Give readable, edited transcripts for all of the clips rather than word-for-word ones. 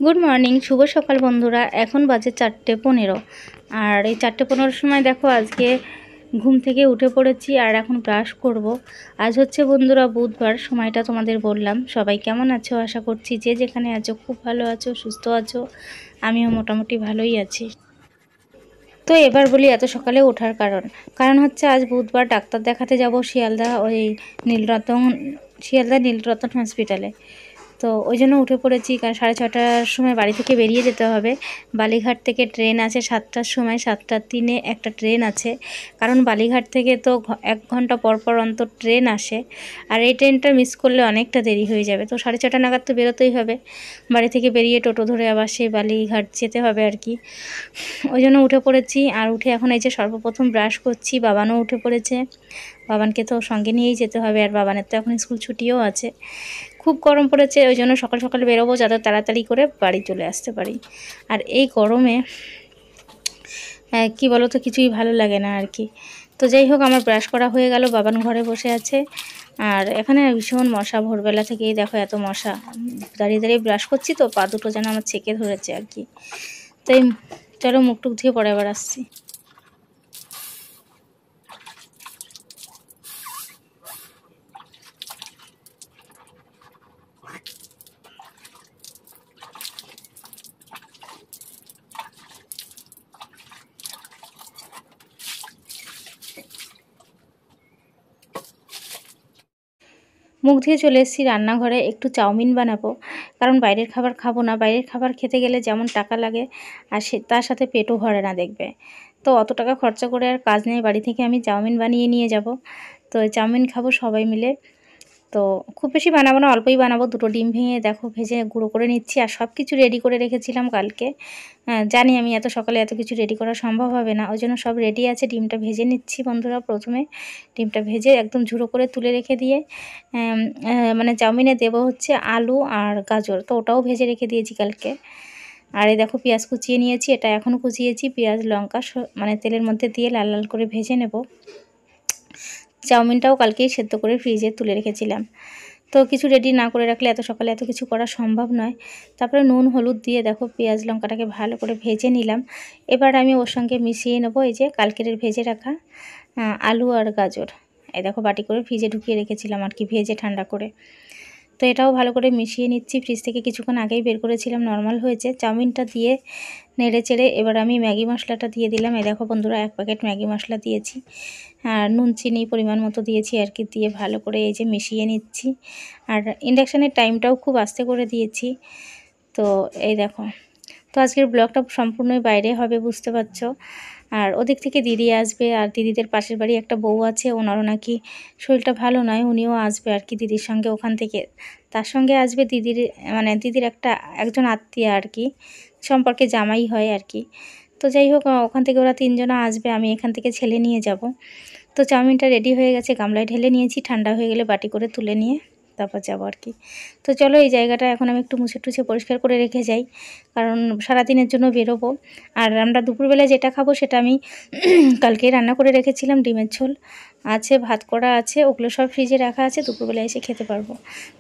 Good morning, শুভ সকাল বন্ধুরা। এখন বাজে 4:15। আর এই 4:15 সময় দেখো আজকে ঘুম থেকে উঠে পড়েছি আর এখন ব্রাশ করব। আজ হচ্ছে বন্ধুরা বুধবার, সময়টা তোমাদের বললাম। সবাই কেমন আছো? আশা করছি যে যেখানে আছো খুব ভালো আছো, সুস্থ আছো। আমিও মোটামুটি ভালোই আছি। তো এবার বলি এত সকালে ওঠার কারণ হচ্ছে আজ বুধবার, ডাক্তার দেখাতে যাব শিয়ালদা, ওই নীলরতন শিয়ালদা নীলরতন হসপিটালে। তো ওই জন্য উঠে পড়েছি, কারণ 6:30টার সময় বাড়ি থেকে বেরিয়ে যেতে হবে। বালিঘাট থেকে ট্রেন আছে 7টার সময়, 7:03-এ একটা ট্রেন আছে। কারণ বালিঘাট থেকে তো 1 ঘন্টা পর পর অন্তর ট্রেন আসে, আর এই ট্রেনটা মিস করলে অনেকটা দেরি হয়ে যাবে। তো 6:30 নাগাদ তো বেরোতেই হবে। বাড়ি থেকে বেরিয়ে টোটো ধরে আবার সেই বালিঘাট যেতে হবে আর কি। ওই জন্য উঠে পড়েছি। আর উঠে এখন এই যে সর্বপ্রথম ব্রাশ করছি। বাবানও উঠে পড়েছে, বাবানকে তো সঙ্গে নিয়েই যেতে হবে, আর বাবানের তো এখন স্কুল ছুটিও আছে। খুব গরম পড়েছে, ওই জন্য সকাল সকাল বেরোবো যাতে তাড়াতাড়ি করে বাড়ি চলে আসতে পারি। আর এই গরমে কি বলো তো, কিছুই ভালো লাগে না আর কি। তো যাই হোক, আমার ব্রাশ করা হয়ে গেল, বাবান ঘরে বসে আছে। আর এখানে ভীষণ মশা, ভোরবেলা থেকেই দেখো এত মশা। দাঁড়িয়ে দাঁড়িয়ে ব্রাশ করছি তো পা দুটো যেন আমার ছেঁকে ধরেছে আর কি। তাই চলো মুখ টুক ধুয়ে পরে আবার আসছি। মুখ ধুয়ে চলে এসেছি রান্নাঘরে, একটু চাউমিন বানাবো। কারণ বাইরের খাবার খাবো না, বাইরের খাবার খেতে গেলে যেমন টাকা লাগে আর তার সাথে পেটও ভরে না দেখবে। তো অত টাকা খরচা করে আর কাজ নেই, বাড়ি থেকে আমি চাউমিন বানিয়ে নিয়ে যাব। তো চাউমিন খাবো সবাই মিলে। তো খুব বেশি বানাবো না, অল্পই বানাবো। 2টো ডিম ভেঙে দেখো ভেজে গুঁড়ো করে নিচ্ছি। আর সব কিছু রেডি করে রেখেছিলাম কালকে। জানি আমি এত সকালে এত কিছু রেডি করা সম্ভব হবে না, ওই জন্য সব রেডি আছে। ডিমটা ভেজে নিচ্ছি বন্ধুরা। প্রথমে ডিমটা ভেজে একদম ঝুড়ো করে তুলে রেখে দিয়ে মানে চাউমিনে দেবো হচ্ছে আলু আর গাজর, তো ওটাও ভেজে রেখে দিয়েছি কালকে। আর এই দেখো পেঁয়াজ কুচিয়ে নিয়েছি, এটা এখনও কুচিয়েছি। পেঁয়াজ লঙ্কা মানে তেলের মধ্যে দিয়ে লাল লাল করে ভেজে নেব। চাউমিনটাও কালকেই সেদ্ধ করে ফ্রিজে তুলে রেখেছিলাম। তো কিছু রেডি না করে রাখলে এত সকালে এত কিছু করা সম্ভব নয়। তারপরে নুন হলুদ দিয়ে দেখো পেঁয়াজ লঙ্কাটাকে ভালো করে ভেজে নিলাম। এবার আমি ওর সঙ্গে মিশিয়ে নেব এই যে কালকের ভেজে রাখা আলু আর গাজর। এই দেখো বাটি করে ফ্রিজে ঢুকিয়ে রেখেছিলাম আর কি, ভেজে ঠান্ডা করে। তো এটাও ভালো করে মিশিয়ে নিচ্ছি, ফ্রিজ থেকে কিছুক্ষণ আগেই বের করেছিলাম, নর্মাল হয়েছে। চাউমিনটা দিয়ে নেড়ে চেড়ে এবার আমি ম্যাগি মশলাটা দিয়ে দিলাম। এই দেখো বন্ধুরা 1 প্যাকেট ম্যাগি মশলা দিয়েছি। আর নুন চিনি পরিমাণ মতো দিয়েছি আর কি, দিয়ে ভালো করে এই যে মিশিয়ে নিচ্ছি। আর ইন্ডাকশানের টাইমটাও খুব আস্তে করে দিয়েছি। তো এই দেখো, তো আজকের ব্লগটা সম্পূর্ণই বাইরে হবে, বুঝতে পারছো। আর ওদিক থেকে দিদি আসবে, আর দিদিদের পাশের বাড়ি একটা বউ আছে, ওনারও নাকি শরীরটা ভালো নয়, উনিও আসবে আর কি দিদির সঙ্গে ওখান থেকে। তার সঙ্গে আসবে দিদির মানে দিদির একজন আত্মীয় আর কি, সম্পর্কে জামাই হয় আর কি। তো যাই হোক, ওখান থেকে ওরা 3 জনা আসবে, আমি এখান থেকে ছেলে নিয়ে যাব। তো চাউমিনটা রেডি হয়ে গেছে, গামলায় ঢেলে নিয়েছি, ঠান্ডা হয়ে গেলে বাটি করে তুলে নিয়ে তারপর যাবো আর কি। তো চলো এই জায়গাটা এখন আমি একটু মুছে টুছে পরিষ্কার করে রেখে যাই, কারণ সারাদিনের জন্য বেরোবো। আর আমরা দুপুরবেলায় যেটা খাবো সেটা আমি কালকেই রান্না করে রেখেছিলাম। ডিমের ঝোল আছে, ভাত করা আছে, ওগুলো সব ফ্রিজে রাখা আছে, দুপুরবেলায় এসে খেতে পারবো।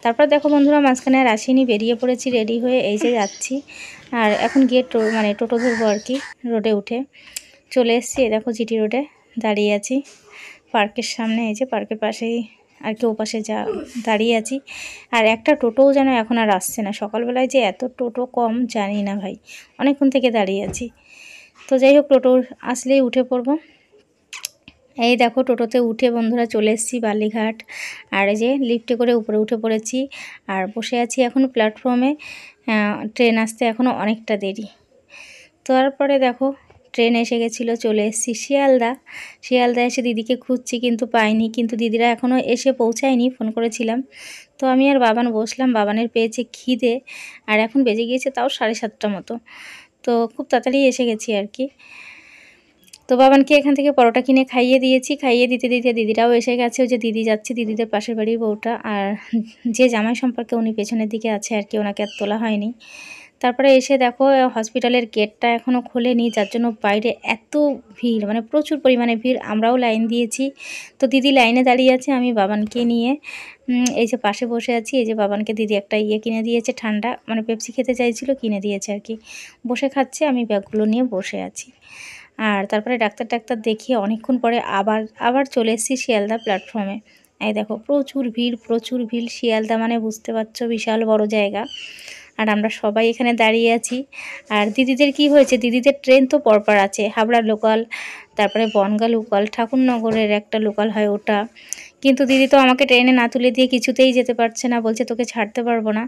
তারপর দেখো বন্ধুরা, মাঝখানে আর আসিনি, বেরিয়ে পড়েছি রেডি হয়ে, এই যে যাচ্ছি। আর এখন গিয়ে মানে টোটো ধরবো আর কি। রোডে উঠে চলে এসেছি, দেখো জিটি রোডে দাঁড়িয়ে আছি পার্কের সামনে। এই যে পার্কের পাশেই আর কি, ওপাশে দাঁড়িয়ে আছি। আর একটা টোটোও যেন এখন আর আসছে না, সকালবেলায় যে এত টোটো কম জানি না ভাই, অনেকক্ষণ থেকে দাঁড়িয়ে আছি। তো যাই হোক, টোটো আসলেই উঠে পড়বো। এই দেখো টোটোতে উঠে বন্ধুরা চলে এসেছি বালিঘাট। আর এই যে লিফটে করে উপরে উঠে পড়েছি, আর বসে আছি এখন প্ল্যাটফর্মে। ট্রেন আসতে এখনও অনেকটা দেরি। তারপরে দেখো ট্রেন এসে গেছিলো, চলে এসেছি শিয়ালদা এসে দিদিকে খুঁজছি কিন্তু পাইনি, কিন্তু দিদিরা এখনও এসে পৌঁছায়নি, ফোন করেছিলাম। তো আমি আর বাবান বসলাম, বাবানের পেয়েছে খিদে। আর এখন বেজে গিয়েছে তাও 7:30 মতো। তো খুব তাড়াতাড়ি এসে গেছি আর কি। তো বাবানকে এখান থেকে পরোটা কিনে খাইয়ে দিয়েছি, খাইয়ে দিতে দিতে দিদিরাও এসে গেছে। ওই যে দিদি যাচ্ছে, দিদিদের পাশের বাড়ির বউটা। আর যে জামাই সম্পর্কে উনি পেছনের দিকে আছে আর কি, ওনাকে আর তোলা হয়নি। তারপরে এসে দেখো হসপিটালের গেটটা এখনও খোলেনি, যার জন্য বাইরে এত ভিড়, মানে প্রচুর পরিমাণে ভিড়। আমরাও লাইন দিয়েছি। তো দিদি লাইনে দাঁড়িয়ে আছে, আমি বাবানকে নিয়ে এই যে পাশে বসে আছি। এই যে বাবানকে দিদি একটা কিনে দিয়েছে, ঠান্ডা, মানে পেপসি খেতে চাইছিল, কিনে দিয়েছে আর কি। বসে খাচ্ছে, আমি ব্যাগগুলো নিয়ে বসে আছি। আর তারপরে ডাক্তার দেখিয়ে অনেকক্ষণ পরে আবার চলে এসেছি শিয়ালদা প্ল্যাটফর্মে। এই দেখো প্রচুর ভিড়। শিয়ালদা মানে বুঝতে পারছো বিশাল বড় জায়গা। আর আমরা সবাই এখানে দাঁড়িয়ে আছি। আর দিদিদের কি হয়েছে, দিদিদের ট্রেন তো পরপর আছে, হাবড়া লোকাল, তারপরে বনগাঁ লোকাল, ঠাকুরনগরের একটা লোকাল হয় ওটা। কিন্তু দিদি তো আমাকে ট্রেনে না তুলে দিয়ে কিছুতেই যেতে পারছে না, বলছে তোকে ছাড়তে পারবো না।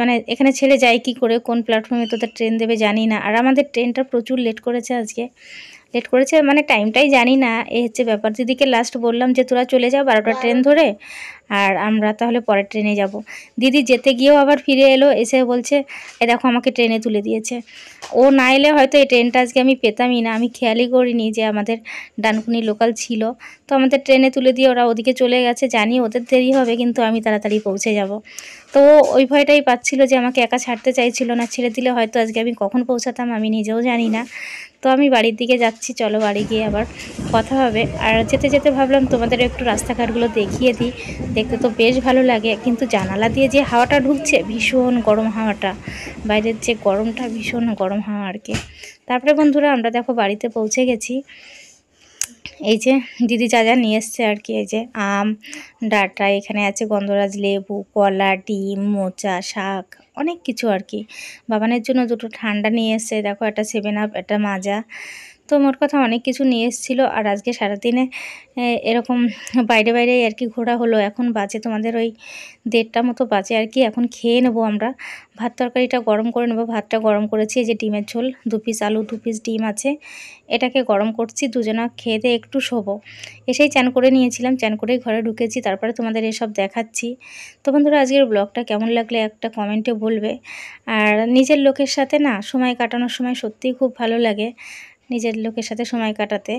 মানে এখানে ছেড়ে যায় কি করে, কোন প্ল্যাটফর্মে তোদের ট্রেন দেবে জানি না। আর আমাদের ট্রেনটা প্রচুর লেট করেছে আজকে, মানে টাইমটাই জানি না, এই হচ্ছে ব্যাপার। দিদিকে লাস্ট বললাম যে তোরা চলে যাও 12টা ট্রেন ধরে, আর আমরা তাহলে পরের ট্রেনে যাব। দিদি যেতে গিয়েও আবার ফিরে এলো, এসে বলছে এ দেখো আমাকে ট্রেনে তুলে দিয়েছে। ও না এলে হয়তো এই ট্রেনটা আজকে আমি পেতামই না। আমি খেয়ালই করিনি যে আমাদের ডানকুনি লোকাল ছিল। তো আমাদের ট্রেনে তুলে দিয়ে ওরা ওদিকে চলে গেছে, জানি ওদের দেরি হবে, কিন্তু আমি তাড়াতাড়ি পৌঁছে যাব। তো ওই ভয়টাই পাচ্ছিল যে আমাকে একা ছাড়তে চাইছিল না। ছেড়ে দিলে হয়তো আজকে আমি কখন পৌঁছাতাম আমি নিজেও জানি না। তো আমি বাড়ির দিকে যাচ্ছি, চলো বাড়ি গিয়ে আবার কথা হবে। আর যেতে যেতে ভাবলাম তোমাদের একটু রাস্তাঘাটগুলো দেখিয়ে দিই। দেখতে তো বেশ ভালো লাগে, কিন্তু জানালা দিয়ে যে হাওয়াটা ঢুকছে, ভীষণ গরম হাওয়াটা, বাইরের যে গরমটা, ভীষণ গরম হাওয়া আর কি। তারপরে বন্ধুরা আমরা দেখো বাড়িতে পৌঁছে গেছি। এই যে দিদি যা নিয়ে এসছে আর কি, এই যে আম, ডাঁটা, এখানে আছে গন্ধরাজ লেবু, কলা, ডিম, মোচা, শাক, অনেক কিছু আর কি। বাবানের জন্য দুটো ঠান্ডা নিয়ে এসছে, দেখো একটা 7 আপ, একটা মাজা। তো মোট কথা অনেক কিছু নিয়ে এসেছিলো। আর আজকে সারাদিনে এরকম বাইরে আর কি ঘোরা হলো। এখন বাজে তোমাদের ওই 1:30টা মতো বাজে আর কি। এখন খেয়ে নেবো আমরা। ভাত তরকারিটা গরম করে নেবো। ভাতটা গরম করেছি, এই যে ডিমের ঝোল, 2 পিস আলু, 2 পিস ডিম আছে, এটাকে গরম করছি। দুজনা খেয়ে দিয়ে একটু শোবো। এসেই চান করে নিয়েছিলাম, চান করেই ঘরে ঢুকেছি, তারপরে তোমাদের এসব দেখাচ্ছি। তো বন্ধুরা আজকের ব্লগটা কেমন লাগলে একটা কমেন্টে বলবে। আর নিজের লোকের সাথে না সময় কাটানোর সময় সত্যিই খুব ভালো লাগে, নিজের লোকের সাথে সময় কাটাতে।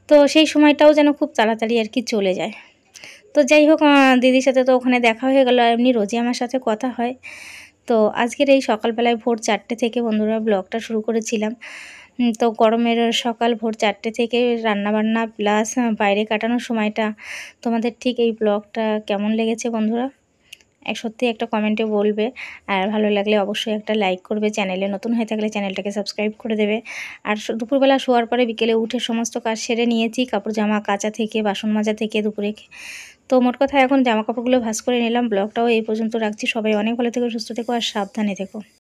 তো সেই সময়টাও যেন খুব তাড়াতাড়ি আর কি চলে যায়। তো যাই হোক, দিদির সাথে তো ওখানে দেখা হয়ে গেল, এমনি রোজই আমার সাথে কথা হয়। তো আজকের এই সকালবেলায় ভোর 4টে থেকে বন্ধুরা ব্লগটা শুরু করেছিলাম। তো গরমের সকাল ভোর 4টে থেকে রান্নাবান্না প্লাস বাইরে কাটানোর সময়টা, তোমাদের ঠিক এই ব্লগটা কেমন লেগেছে বন্ধুরা? সত্যি একটা কমেন্টে বলবে। আর ভালো লাগলে অবশ্যই একটা লাইক করবে, চ্যানেলে নতুন হয়ে থাকলে চ্যানেলটাকে সাবস্ক্রাইব করে দেবে। আর দুপুরবেলা শোয়ার পরে বিকেলে উঠে সমস্ত কাজ সেরে নিয়েছি, কাপড় জামা কাচা থেকে, বাসন মাজা থেকে দুপুরে। তো মোট কথা এখন জামা কাপড়গুলো ভাঁজ করে নিলাম। ব্লগটাও এই পর্যন্ত রাখছি। সবাই অনেক ভালো থেকো, সুস্থ থেকো আর সাবধানে থেকো।